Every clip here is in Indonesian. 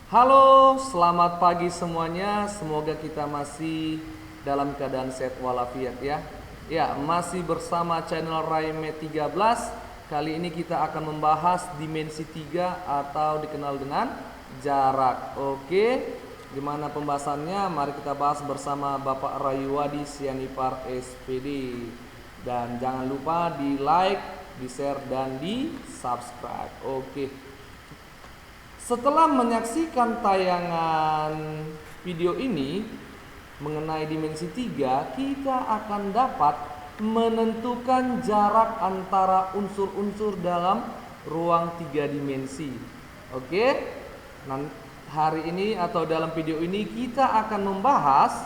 Halo, selamat pagi semuanya. Semoga kita masih dalam keadaan sehat walafiat ya. Ya, masih bersama channel Raime 13. Kali ini kita akan membahas dimensi 3 atau dikenal dengan jarak. Oke, gimana pembahasannya? Mari kita bahas bersama Bapak Rayuwadi Sianipar SPD. Dan jangan lupa di like, di share, dan di subscribe. Oke. Setelah menyaksikan tayangan video ini mengenai dimensi 3, kita akan dapat menentukan jarak antara unsur-unsur dalam ruang 3 dimensi. Oke. Nah, hari ini atau dalam video ini kita akan membahas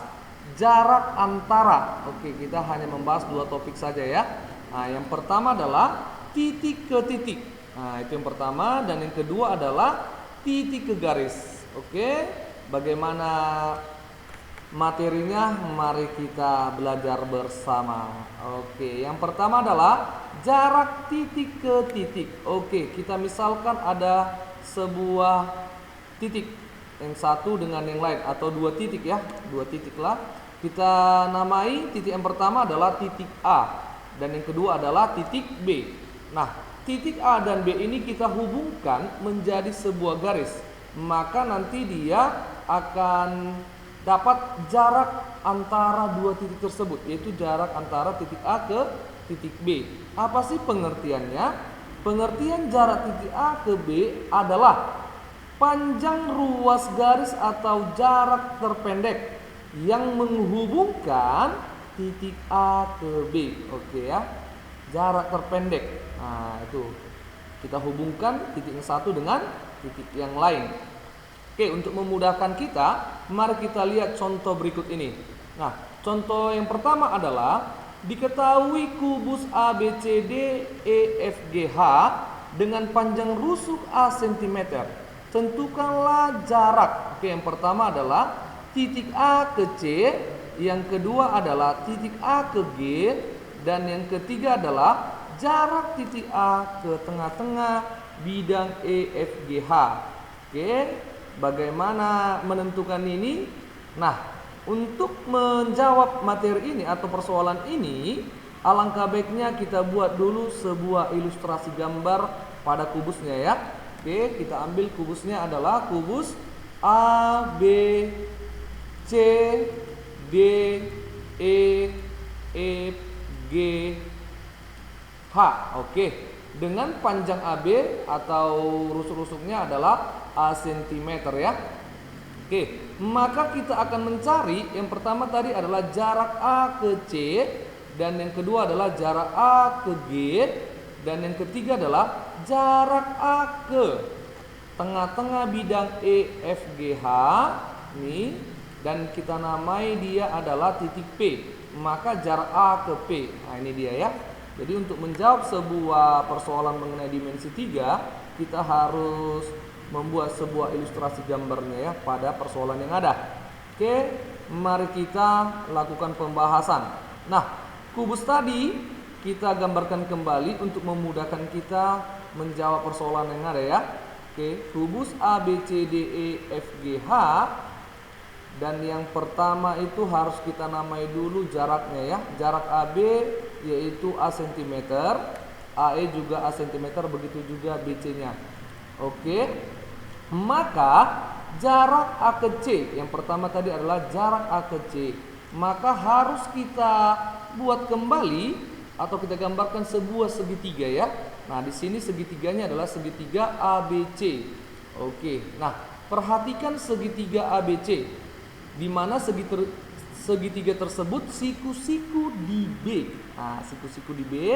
jarak antara. Oke, kita hanya membahas 2 topik saja ya. Nah, yang pertama adalah titik ke titik. Nah, itu yang pertama, dan yang kedua adalah titik ke garis. Oke, bagaimana materinya? Mari kita belajar bersama. Oke, yang pertama adalah jarak titik ke titik. Oke, kita misalkan ada sebuah titik, yang satu dengan yang lain, atau 2 titik ya, 2 titik lah. Kita namai titik yang pertama adalah titik A, dan yang kedua adalah titik B. Nah, titik A dan B ini kita hubungkan menjadi sebuah garis, maka nanti dia akan dapat jarak antara 2 titik tersebut, yaitu jarak antara titik A ke titik B. Apa sih pengertiannya? Pengertian jarak titik A ke B adalah panjang ruas garis atau jarak terpendek yang menghubungkan titik A ke B. Oke ya, jarak terpendek. Nah, itu kita hubungkan titik yang satu dengan titik yang lain. Oke, untuk memudahkan kita, mari kita lihat contoh berikut ini. Nah, contoh yang pertama adalah diketahui kubus ABCD EFGH dengan panjang rusuk A cm. Tentukanlah jarak. Oke, yang pertama adalah titik A ke C, yang kedua adalah titik A ke G, dan yang ketiga adalah jarak titik A ke tengah-tengah bidang EFGH. Oke, bagaimana menentukan ini? Nah, untuk menjawab materi ini atau persoalan ini, alangkah baiknya kita buat dulu sebuah ilustrasi gambar pada kubusnya ya. Oke, kita ambil kubusnya adalah kubus A, B, C, D, E, F, G, H. Oke, dengan panjang AB atau rusuk-rusuknya adalah A cm ya. Oke, maka kita akan mencari, yang pertama tadi adalah jarak A ke C, dan yang kedua adalah jarak A ke G, dan yang ketiga adalah jarak A ke tengah-tengah bidang EFGH nih, dan kita namai dia adalah titik P. Maka jarak A ke P. Nah, ini dia ya. Jadi untuk menjawab sebuah persoalan mengenai dimensi 3, kita harus membuat sebuah ilustrasi gambarnya ya pada persoalan yang ada. Oke, mari kita lakukan pembahasan. Nah, kubus tadi kita gambarkan kembali untuk memudahkan kita menjawab persoalan yang ada ya. Oke, kubus ABCDEFGH, dan yang pertama itu harus kita namai dulu jaraknya ya. Jarak AB yaitu A cm, AE juga A cm, begitu juga BC-nya. Oke. Maka jarak A ke C, yang pertama tadi adalah jarak A ke C, maka harus kita buat kembali atau kita gambarkan sebuah segitiga ya. Nah, di sini segitiganya adalah segitiga ABC. Oke. Nah, perhatikan segitiga ABC, di mana segitiga tersebut siku-siku di B. Nah, siku-siku di B.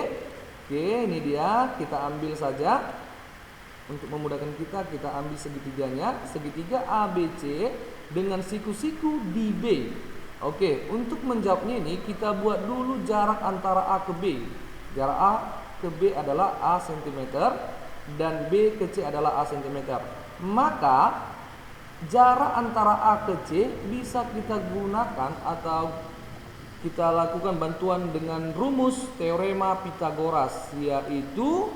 Oke, ini dia. Kita ambil saja. Untuk memudahkan kita ambil segitiganya. Segitiga ABC dengan siku-siku di B. Oke, untuk menjawabnya ini kita buat dulu jarak antara A ke B. Jarak A ke B adalah A cm, dan B ke C adalah A cm. Maka jarak antara A ke C bisa kita gunakan atau kita lakukan bantuan dengan rumus teorema Pythagoras, yaitu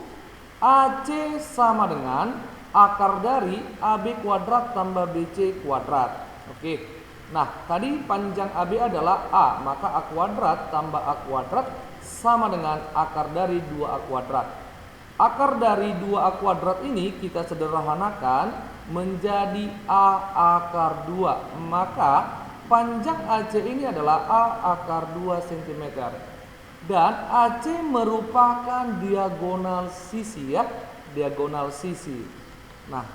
AC sama dengan akar dari AB kuadrat tambah BC kuadrat. Oke. Nah, tadi panjang AB adalah A, maka A kuadrat tambah A kuadrat sama dengan akar dari 2A kuadrat. Akar dari 2A kuadrat ini kita sederhanakan menjadi A akar 2. Maka panjang AC ini adalah A akar 2 cm. Dan AC merupakan diagonal sisi ya, diagonal sisi. Nah,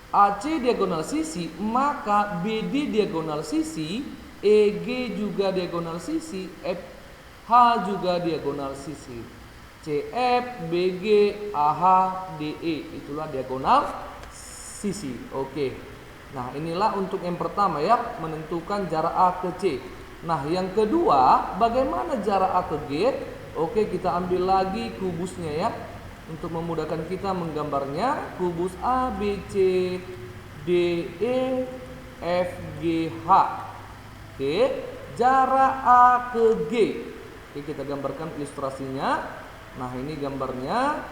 AC diagonal sisi, maka BD diagonal sisi, EG juga diagonal sisi, FH juga diagonal sisi. CF, BG, AH, DE itulah diagonal sisi. Oke. Nah, inilah untuk yang pertama ya, menentukan jarak A ke C. Nah, yang kedua, bagaimana jarak A ke G? Oke, kita ambil lagi kubusnya ya. Untuk memudahkan kita menggambarnya, kubus A, B, C, D, E, F, G, H. Oke, jarak A ke G. Oke, kita gambarkan ilustrasinya. Nah, ini gambarnya.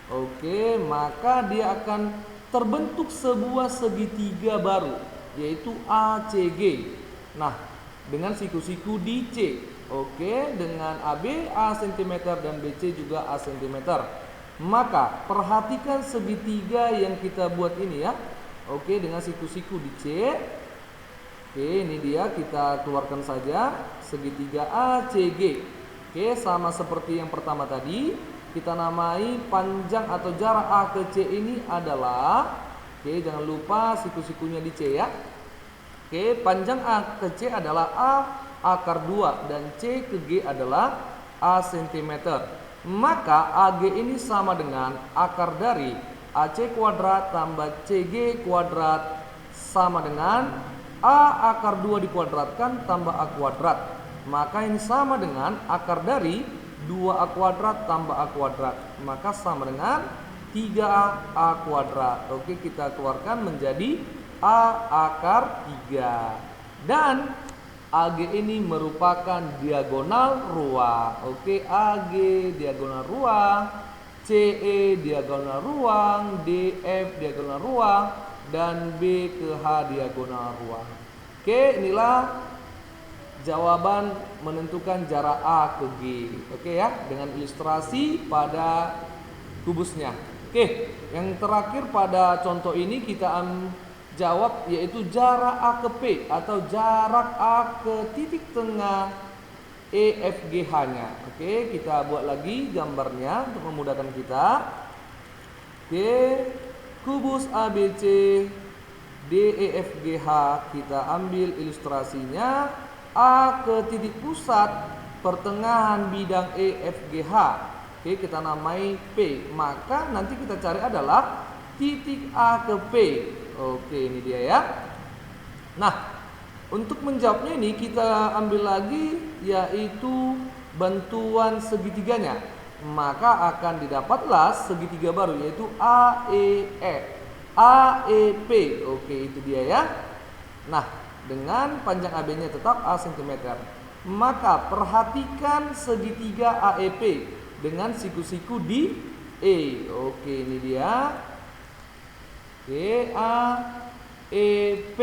Oke, maka dia akan terbentuk sebuah segitiga baru, yaitu ACG. Nah, dengan siku-siku di C. Oke, dengan AB A cm dan BC juga A cm. Maka perhatikan segitiga yang kita buat ini ya. Oke, dengan siku-siku di C. Oke, ini dia, kita keluarkan saja segitiga ACG. Oke, sama seperti yang pertama tadi, kita namai panjang atau jarak A ke C ini adalah, oke, jangan lupa siku-sikunya di C ya. Oke, panjang A ke C adalah A akar 2 dan C ke G adalah A cm. Maka AG ini sama dengan akar dari AC kuadrat tambah CG kuadrat sama dengan A akar 2 dikuadratkan tambah A kuadrat. Maka ini sama dengan akar dari 2A kuadrat tambah A kuadrat. Maka sama dengan 3A kuadrat. Oke, kita keluarkan menjadi A akar 3. Dan AG ini merupakan diagonal ruang. Oke, AG diagonal ruang, CE diagonal ruang, DF diagonal ruang, dan B ke H diagonal ruang. Oke, inilah jawaban menentukan jarak A ke G. Oke ya, dengan ilustrasi pada kubusnya. Oke, yang terakhir pada contoh ini kita jawab, yaitu jarak A ke P atau jarak A ke titik tengah EFGH nya. Oke, kita buat lagi gambarnya untuk memudahkan kita. Oke, kubus ABC DEFGH, kita ambil ilustrasinya. A ke titik pusat pertengahan bidang EFGH. Oke, kita namai P. Maka nanti kita cari adalah titik A ke P. Oke, ini dia ya. Nah, untuk menjawabnya ini kita ambil lagi, yaitu bantuan segitiganya. Maka akan didapatlah segitiga baru, yaitu AEF, AEP. Oke, itu dia ya. Nah, dengan panjang AB-nya tetap A cm. Maka perhatikan segitiga AEP dengan siku-siku di E. Oke, ini dia. Oke, A, E, P.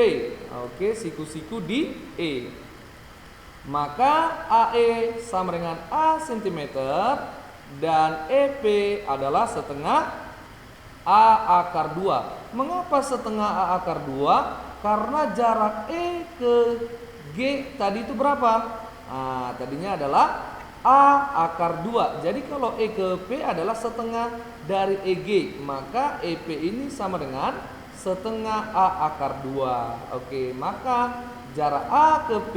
Oke, siku-siku di E. Maka AE sama dengan A cm dan EP adalah setengah A akar 2. Mengapa setengah A akar 2? Karena jarak E ke G tadi itu berapa? Nah, tadinya adalah A akar 2. Jadi kalau E ke P adalah setengah dari EG, maka EP ini sama dengan setengah A akar 2. Oke, maka jarak A ke P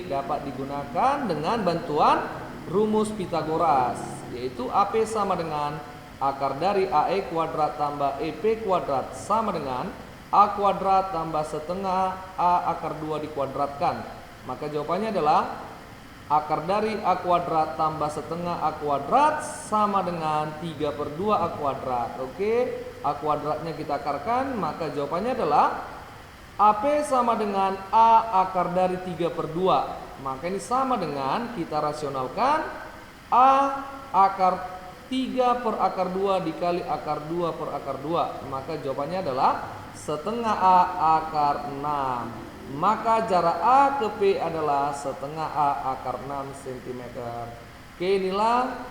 dapat digunakan dengan bantuan rumus Pitagoras, yaitu AP sama dengan akar dari AE kuadrat tambah EP kuadrat sama dengan A kuadrat tambah setengah A akar 2 dikuadratkan. Maka jawabannya adalah akar dari A kuadrat tambah setengah A kuadrat sama dengan 3/2 A kuadrat. Oke, A kuadratnya kita akarkan, maka jawabannya adalah AP sama dengan A akar dari 3/2. Maka ini sama dengan kita rasionalkan A akar 3 per akar 2 dikali akar 2 per akar 2. Maka jawabannya adalah setengah A akar 6. Maka jarak A ke P adalah setengah A akar 6 cm. Oke, inilah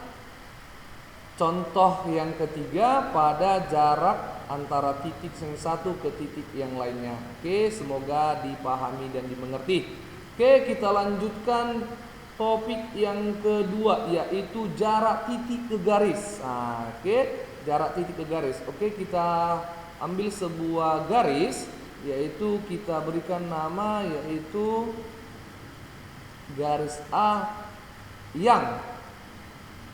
contoh yang ketiga pada jarak antara titik yang satu ke titik yang lainnya. Oke, semoga dipahami dan dimengerti. Oke, kita lanjutkan topik yang kedua, yaitu jarak titik ke garis. Nah, oke, jarak titik ke garis. Oke, kita ambil sebuah garis, yaitu kita berikan nama yaitu garis A yang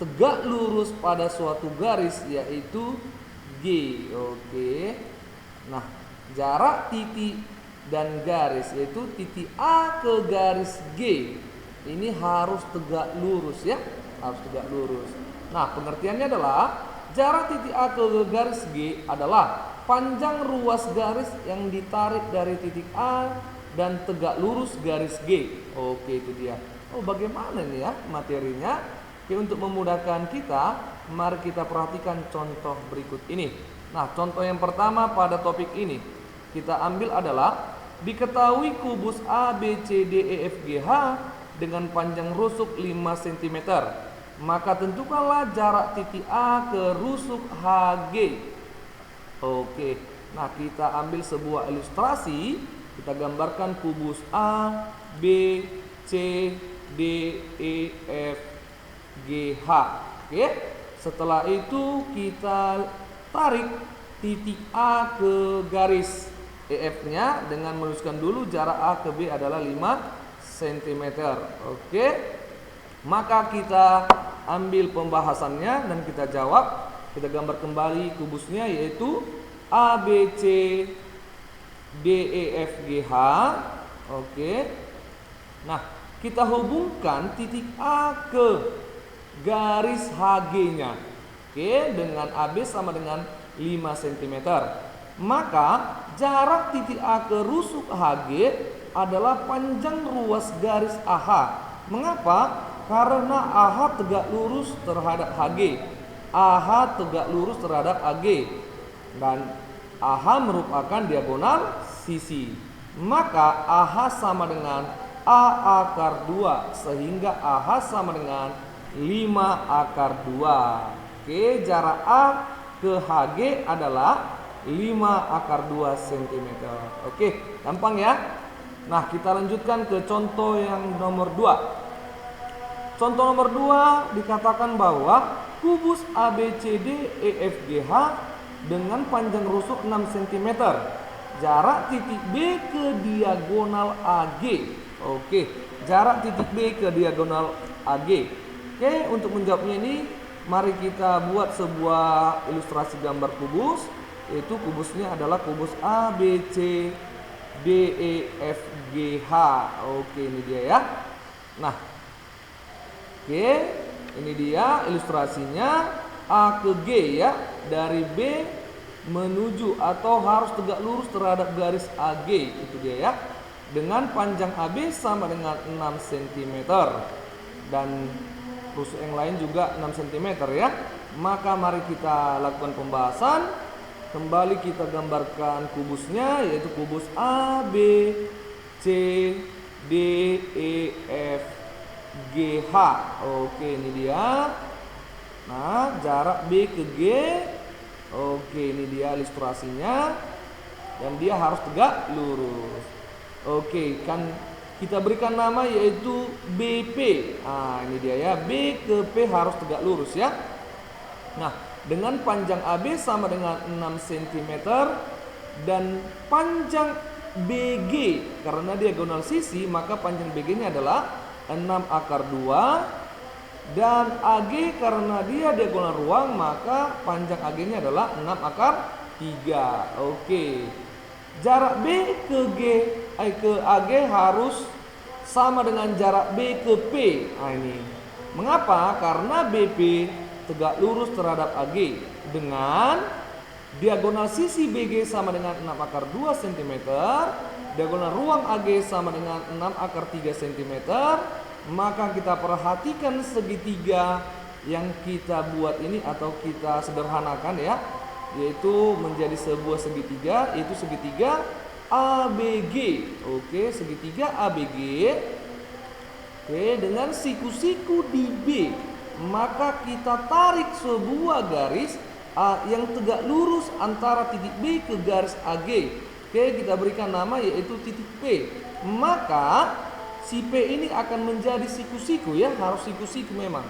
tegak lurus pada suatu garis, yaitu G. Oke. Nah, jarak titik dan garis yaitu titik A ke garis G ini harus tegak lurus ya, harus tegak lurus. Nah, pengertiannya adalah jarak titik A ke garis G adalah panjang ruas garis yang ditarik dari titik A dan tegak lurus garis G. Oke, itu dia. Oh, bagaimana nih ya materinya? Oke, untuk memudahkan kita, mari kita perhatikan contoh berikut ini. Nah, contoh yang pertama pada topik ini kita ambil adalah diketahui kubus A, B, C, D, E, F, G, H dengan panjang rusuk 5 cm. Maka tentukanlah jarak titik A ke rusuk HG. Oke, nah kita ambil sebuah ilustrasi. Kita gambarkan kubus A, B, C, D, E, F, G, H. Oke, setelah itu kita tarik titik A ke garis EF-nya dengan menuliskan dulu jarak A ke B adalah 5 cm. Oke. Maka kita ambil pembahasannya dan kita jawab. Kita gambar kembali kubusnya yaitu A, B, C, D, E, F, G, H. Oke. Nah, kita hubungkan titik A ke garis HG-nya. Oke, dengan AB sama dengan 5 cm. Maka jarak titik A ke rusuk HG adalah panjang ruas garis AH. Mengapa? Karena AH tegak lurus terhadap HG. AH tegak lurus terhadap AG. Dan AH merupakan diagonal sisi. Maka AH sama dengan A akar 2. Sehingga AH sama dengan 5 akar 2. Oke, jarak A ke HG adalah 5 akar 2 cm. Oke, gampang ya. Nah, kita lanjutkan ke contoh yang nomor 2. Contoh nomor 2 dikatakan bahwa kubus ABCD EFGH dengan panjang rusuk 6 cm. Jarak titik B ke diagonal AG. Oke, jarak titik B ke diagonal AG. Oke, untuk menjawabnya ini mari kita buat sebuah ilustrasi gambar kubus. Yaitu kubusnya adalah kubus A, B, C, D, E, F, G, H. Oke, ini dia ya. Nah, oke, ini dia ilustrasinya A ke G ya. Dari B menuju atau harus tegak lurus terhadap garis AG. Itu dia ya. Dengan panjang AB sama dengan 6 cm. Dan rusuk yang lain juga 6 cm ya. Maka mari kita lakukan pembahasan. Kembali kita gambarkan kubusnya yaitu kubus A, B, C, D, E, F, G, H. Oke, ini dia. Nah, jarak B ke G. Oke, ini dia ilustrasinya. Dan dia harus tegak lurus. Oke, kan kita berikan nama yaitu BP. Nah, ini dia ya. B ke P harus tegak lurus ya. Nah, dengan panjang AB sama dengan 6 cm dan panjang BG karena diagonal sisi, maka panjang BG-nya adalah 6 akar 2 dan AG karena dia diagonal ruang, maka panjang AG-nya adalah 6 akar 3. Oke. Jarak B ke AG harus sama dengan jarak B ke P. Nah, ini. Mengapa? Karena BP tegak lurus terhadap AG dengan diagonal sisi BG sama dengan 6 akar 2 cm, diagonal ruang AG sama dengan 6 akar 3 cm, maka kita perhatikan segitiga yang kita buat ini atau kita sederhanakan ya, yaitu menjadi sebuah segitiga, yaitu segitiga ABG. Oke, segitiga ABG. Oke, dengan siku-siku di B, maka kita tarik sebuah garis yang tegak lurus antara titik B ke garis AG. Oke, kita berikan nama yaitu titik P. Maka si P ini akan menjadi siku-siku ya, harus siku-siku memang.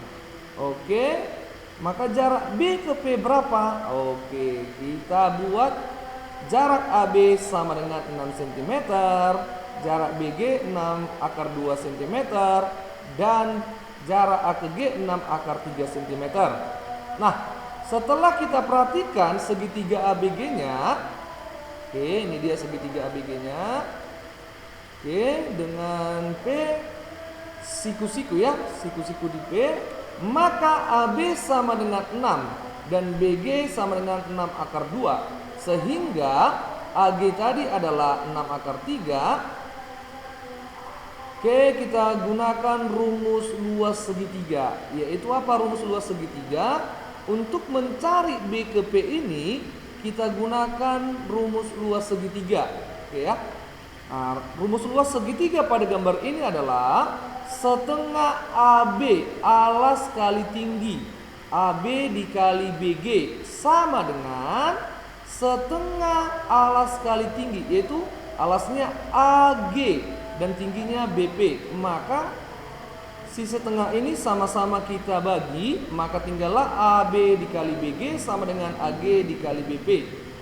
Oke, maka jarak B ke P berapa? Oke, kita buat jarak AB sama dengan 6 cm, jarak BG 6 akar 2 cm, dan jarak A ke G 6 akar 3 cm. Nah, setelah kita perhatikan segitiga ABG-nya, oke, ini dia segitiga ABG-nya. Oke, dengan P siku-siku ya, siku-siku di P, maka AB sama dengan 6 dan BG sama dengan 6 akar 2, sehingga AG tadi adalah 6 akar 3. Oke, kita gunakan rumus luas segitiga. Yaitu apa rumus luas segitiga? Untuk mencari B ke P ini, kita gunakan rumus luas segitiga. Oke ya. Nah, rumus luas segitiga pada gambar ini adalah setengah AB alas kali tinggi AB dikali BG sama dengan setengah alas kali tinggi, yaitu alasnya AG dan tingginya BP. Maka si setengah ini sama-sama kita bagi, maka tinggallah AB dikali BG sama dengan AG dikali BP,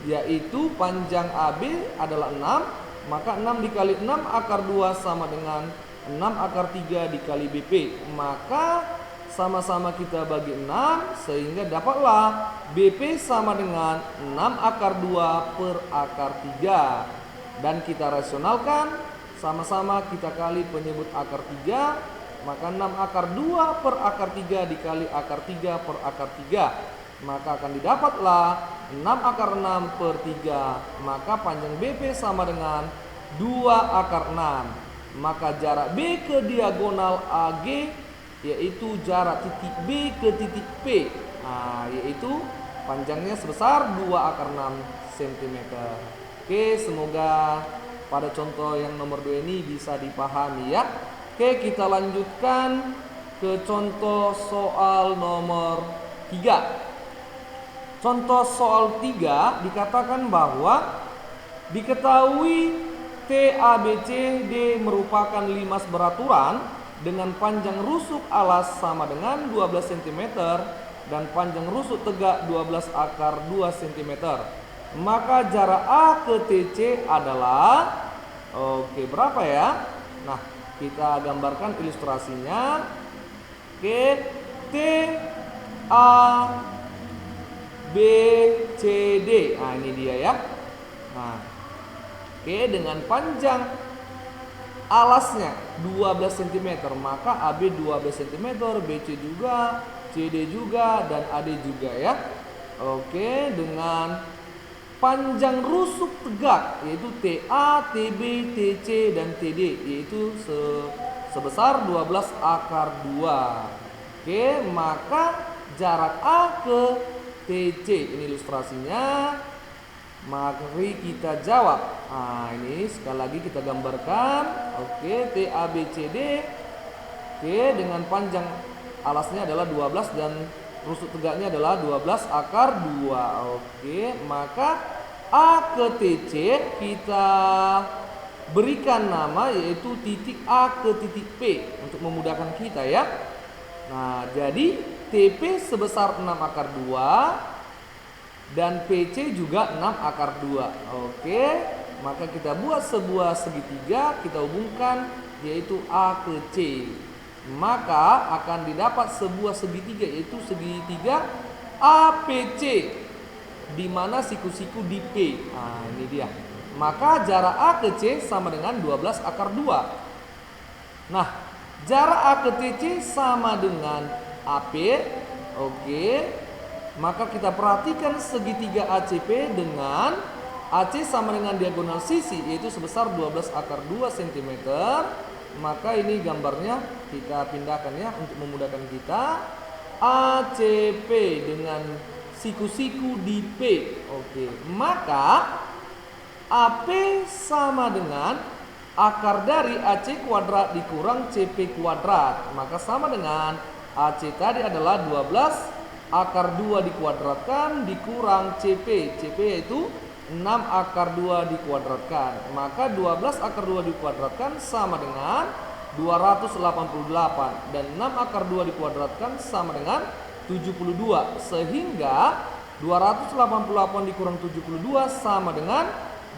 yaitu panjang AB adalah 6, maka 6 dikali 6 akar 2 sama dengan 6 akar 3 dikali BP. Maka sama-sama kita bagi 6, sehingga dapatlah BP sama dengan 6 akar 2 per akar 3. Dan kita rasionalkan, sama-sama kita kali penyebut akar 3, maka 6 akar 2 per akar 3 dikali akar 3 per akar 3, maka akan didapatlah 6 akar 6 per 3, maka panjang BP sama dengan 2 akar 6. Maka jarak B ke diagonal AG, yaitu jarak titik B ke titik P, yaitu panjangnya sebesar 2 akar 6 cm. Oke, semoga pada contoh yang nomor 2 ini bisa dipahami ya. Oke, kita lanjutkan ke contoh soal nomor 3. Contoh soal 3 dikatakan bahwa diketahui TABCD merupakan limas beraturan dengan panjang rusuk alas sama dengan 12 cm dan panjang rusuk tegak 12 akar 2 cm. Maka jarak A ke TC adalah, oke, berapa ya? Nah, kita gambarkan ilustrasinya. Oke, T A B C D. Nah, ini dia ya. Nah, oke, dengan panjang alasnya 12 cm, maka AB 12 cm, BC juga, CD juga, dan AD juga ya. Oke, dengan panjang rusuk tegak yaitu TA, TB, TC, dan TD, yaitu sebesar 12 akar 2. Oke, maka jarak A ke TC, ini ilustrasinya. Mari kita jawab. Nah, ini sekali lagi kita gambarkan. Oke, TABCD. Oke, dengan panjang alasnya adalah 12 dan rusuk tegaknya adalah 12 akar 2. Oke, maka A ke TC kita berikan nama yaitu titik A ke titik P untuk memudahkan kita ya. Nah, jadi TP sebesar 6 akar 2 dan PC juga 6 akar 2. Oke, maka kita buat sebuah segitiga, kita hubungkan yaitu A ke C. Maka akan didapat sebuah segitiga yaitu segitiga APC, di mana siku-siku di P. Nah, ini dia. Maka jarak A ke C sama dengan 12 akar 2. Nah, jarak A ke TC sama dengan AP. Oke. Maka kita perhatikan segitiga ACP dengan AC sama dengan diagonal sisi, yaitu sebesar 12 akar 2 cm. Maka ini gambarnya kita pindahkan ya untuk memudahkan kita. ACP dengan siku-siku di P. Oke, maka AP sama dengan akar dari AC kuadrat dikurang CP kuadrat. Maka sama dengan AC tadi adalah 12 akar 2 dikuadratkan dikurang CP. CP yaitu 6 akar 2 dikuadratkan. Maka 12 akar 2 dikuadratkan sama dengan 288. Dan 6 akar 2 dikuadratkan sama dengan 72. Sehingga 288 dikurang 72 sama dengan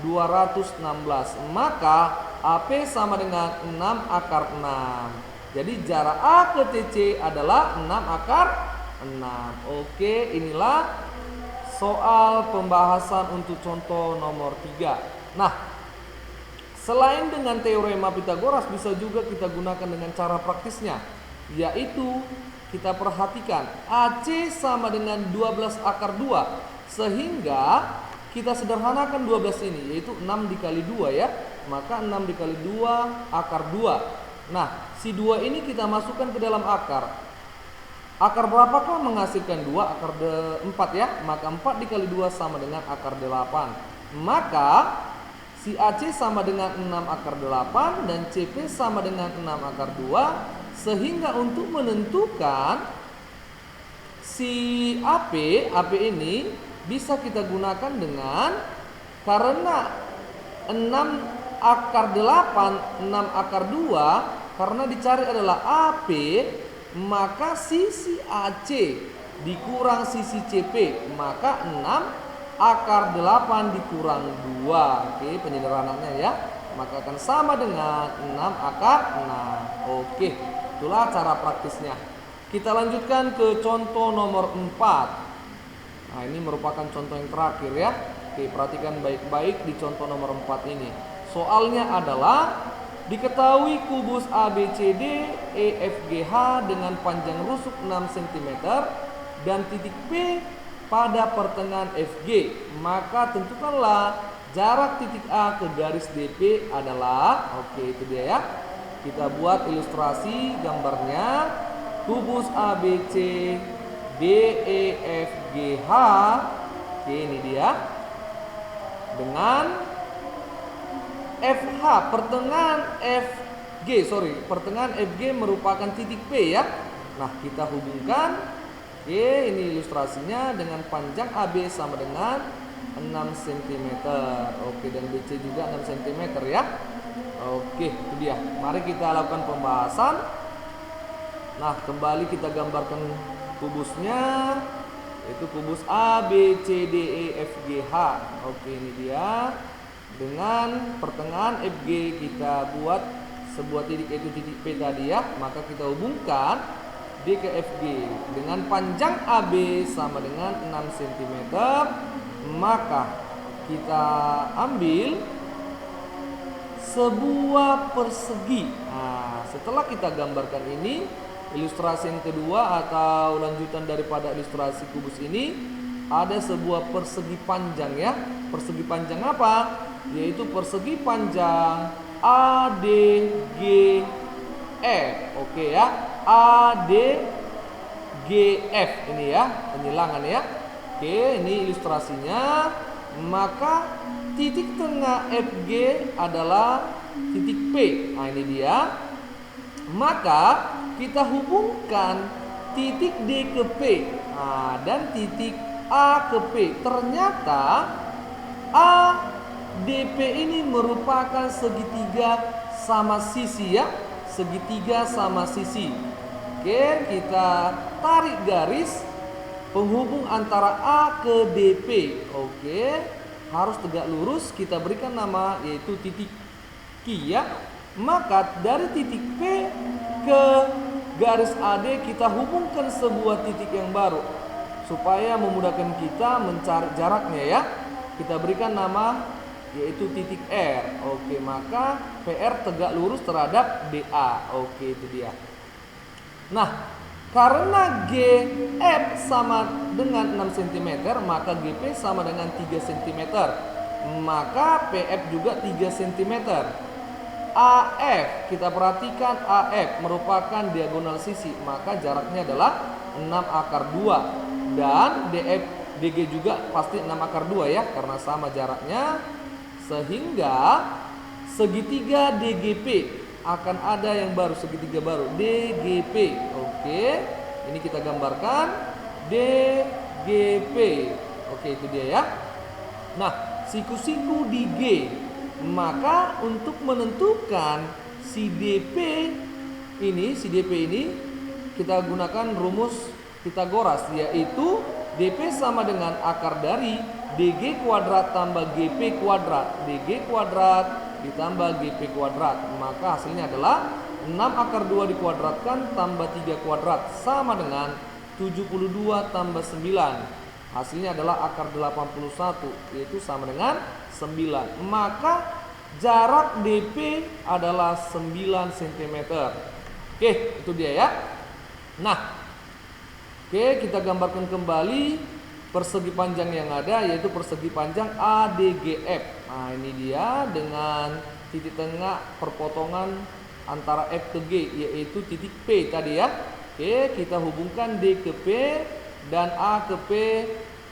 216. Maka AP sama dengan 6 akar 6. Jadi jarak A ke TC adalah 6 akar 6. Oke, inilah soal pembahasan untuk contoh nomor 3. Nah, selain dengan teorema Pitagoras bisa juga kita gunakan dengan cara praktisnya, yaitu kita perhatikan AC sama dengan 12 akar 2. Sehingga kita sederhanakan 12 ini, yaitu 6 dikali 2 ya. Maka 6 dikali 2 akar 2. Nah, si 2 ini kita masukkan ke dalam akar. Akar berapakah menghasilkan 2? Akar 4 ya. Maka 4 dikali 2 sama dengan akar 8. Maka si AC sama dengan 6 akar 8 dan CP sama dengan 6 akar 2. Sehingga untuk menentukan si AP ini bisa kita gunakan dengan, karena 6 akar 8, 6 akar 2, karena dicari adalah AP, maka sisi AC dikurang sisi CP, maka 6 akar 8 dikurang 2. Oke, penyederhanaannya ya. Maka akan sama dengan 6 akar 6. Oke, itulah cara praktisnya. Kita lanjutkan ke contoh nomor 4. Nah, ini merupakan contoh yang terakhir ya. Oke, perhatikan baik-baik di contoh nomor 4 ini. Soalnya adalah diketahui kubus ABCD EFGH dengan panjang rusuk 6 cm dan titik P pada pertengahan FG. Maka tentukanlah jarak titik A ke garis DP adalah, oke itu dia ya. Kita buat ilustrasi gambarnya. Kubus ABC DEFGH. Oke, ini dia. Dengan FH pertengahan FG merupakan titik P ya. Nah, kita hubungkan. Oke, ini ilustrasinya dengan panjang AB sama dengan 6 cm. Oke, dan BC juga 6 cm ya. Oke, itu dia. Mari kita lakukan pembahasan. Nah, kembali kita gambarkan kubusnya, yaitu kubus ABCDEFGH. Oke, ini dia. Dengan pertengahan FG kita buat sebuah titik, yaitu titik P tadi ya. Maka kita hubungkan D ke FG dengan panjang AB sama dengan 6 cm. Maka kita ambil sebuah persegi. Nah, setelah kita gambarkan ini, ilustrasi yang kedua atau lanjutan daripada ilustrasi kubus ini, ada sebuah persegi panjang ya. Persegi panjang apa? Yaitu persegi panjang ADGF. Oke ya, ADGF ini ya, penyilangan ya. Oke, ini ilustrasinya. Maka titik tengah FG adalah titik P. Nah, ini dia. Maka kita hubungkan titik D ke P, nah, dan titik A ke P. Ternyata ADP ini merupakan segitiga sama sisi ya. Segitiga sama sisi. Oke, kita tarik garis penghubung antara A ke DP. Oke, harus tegak lurus. Kita berikan nama yaitu titik Q ya. Maka dari titik P ke garis AD kita hubungkan sebuah titik yang baru supaya memudahkan kita mencari jaraknya ya. Kita berikan nama yaitu titik R. Oke, maka PR tegak lurus terhadap DA. Oke, itu dia. Nah, karena GF sama dengan 6 cm, maka GP sama dengan 3 cm. Maka PF juga 3 cm. AF, kita perhatikan AF merupakan diagonal sisi, maka jaraknya adalah 6 akar 2. Dan DF DG juga pasti 6 akar 2 ya, karena sama jaraknya. Sehingga segitiga DGP akan ada yang baru, segitiga baru DGP. Oke, ini kita gambarkan DGP. Oke, itu dia ya. Nah, siku-siku di G. Maka untuk menentukan si DP ini, kita gunakan rumus Pitagoras, yaitu DP sama dengan akar dari DG kuadrat tambah GP kuadrat. DG kuadrat ditambah GP kuadrat. Maka hasilnya adalah 6 akar 2 dikuadratkan tambah 3 kuadrat sama dengan 72 tambah 9. Hasilnya adalah akar 81, yaitu sama dengan 9. Maka jarak DP adalah 9 cm. Oke, itu dia ya. Nah, oke, kita gambarkan kembali persegi panjang yang ada, yaitu persegi panjang ADGF. Nah, ini dia dengan titik tengah perpotongan antara F ke G, yaitu titik P tadi ya. Oke, kita hubungkan D ke P dan A ke P,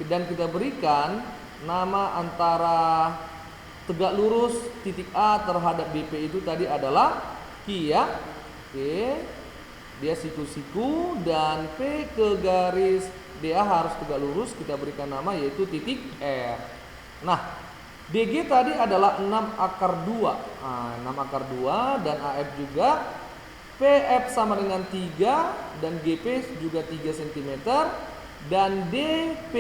dan kita berikan nama antara tegak lurus titik A terhadap BP itu tadi adalah Q ya. Oke, dia siku-siku, dan P ke garis DA harus tegak lurus, kita berikan nama yaitu titik R. Nah, DG tadi adalah 6 akar 2. Nah, 6 akar 2 dan AF juga. PF sama dengan 3 dan GP juga 3 cm. Dan DP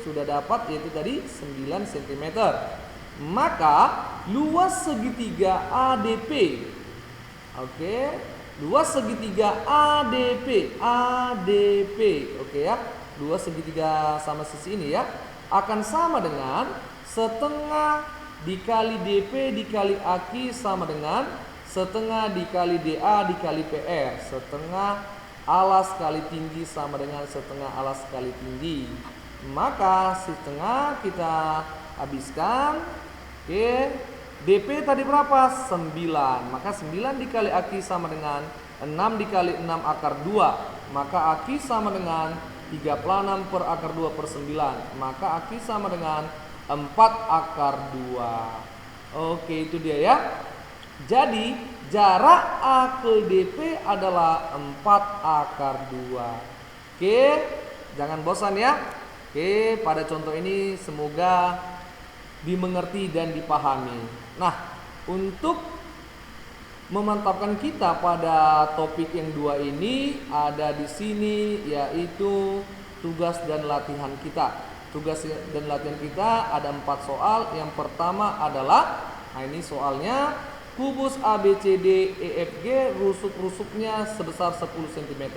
sudah dapat, yaitu tadi 9 cm. Maka luas segitiga ADP. Oke, luas segitiga ADP. Oke ya. Luas segitiga sama sisi ini ya akan sama dengan setengah dikali DP dikali AQ sama dengan setengah dikali DA dikali PR. Setengah alas kali tinggi sama dengan setengah alas kali tinggi. Maka setengah kita habiskan. Oke, DP tadi berapa? 9. Maka 9 dikali AQ sama dengan 6 dikali 6 akar 2. Maka AQ sama dengan 36 per akar 2 per 9. Maka AQ sama dengan 4 akar 2. Oke, itu dia ya. Jadi jarak A ke DP adalah 4 akar 2. Oke, jangan bosan ya. Oke, pada contoh ini semoga dimengerti dan dipahami. Nah, untuk memantapkan kita pada topik yang 2 ini ada di sini, yaitu tugas dan latihan kita. Tugas dan latihan kita ada 4 soal. Yang pertama adalah, nah ini soalnya, kubus ABCD EFG rusuk-rusuknya sebesar 10 cm.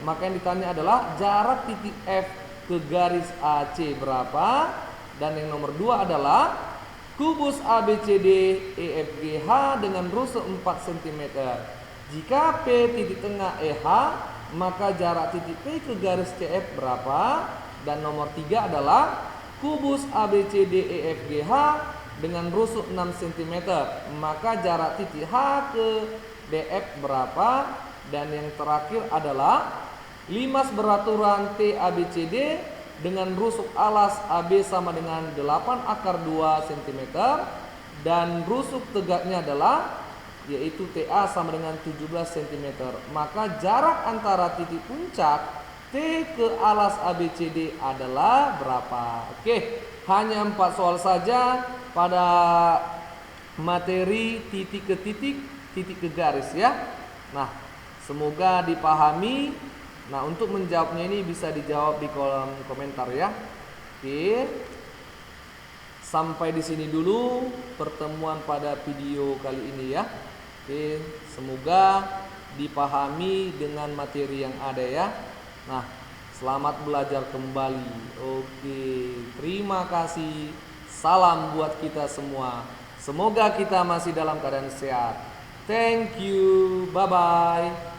Maka yang ditanya adalah jarak titik F ke garis AC berapa. Dan yang nomor 2 adalah kubus ABCD EFGH dengan rusuk 4 cm. Jika P titik tengah EH, maka jarak titik P ke garis CF berapa? Dan nomor 3 adalah kubus ABCD EFGH dengan rusuk 6 cm, maka jarak titik H ke DF berapa? Dan yang terakhir adalah limas beraturan T ABCD dengan rusuk alas AB sama dengan 8 akar 2 cm, dan rusuk tegaknya adalah yaitu TA sama dengan 17 cm. Maka jarak antara titik puncak T ke alas ABCD adalah berapa? Oke, hanya 4 soal saja pada materi titik ke titik, titik ke garis ya. Nah, semoga dipahami. Nah, untuk menjawabnya ini bisa dijawab di kolom komentar ya. Oke. Sampai di sini dulu pertemuan pada video kali ini ya. Oke, semoga dipahami dengan materi yang ada ya. Nah, selamat belajar kembali. Oke, terima kasih. Salam buat kita semua. Semoga kita masih dalam keadaan sehat. Thank you. Bye bye.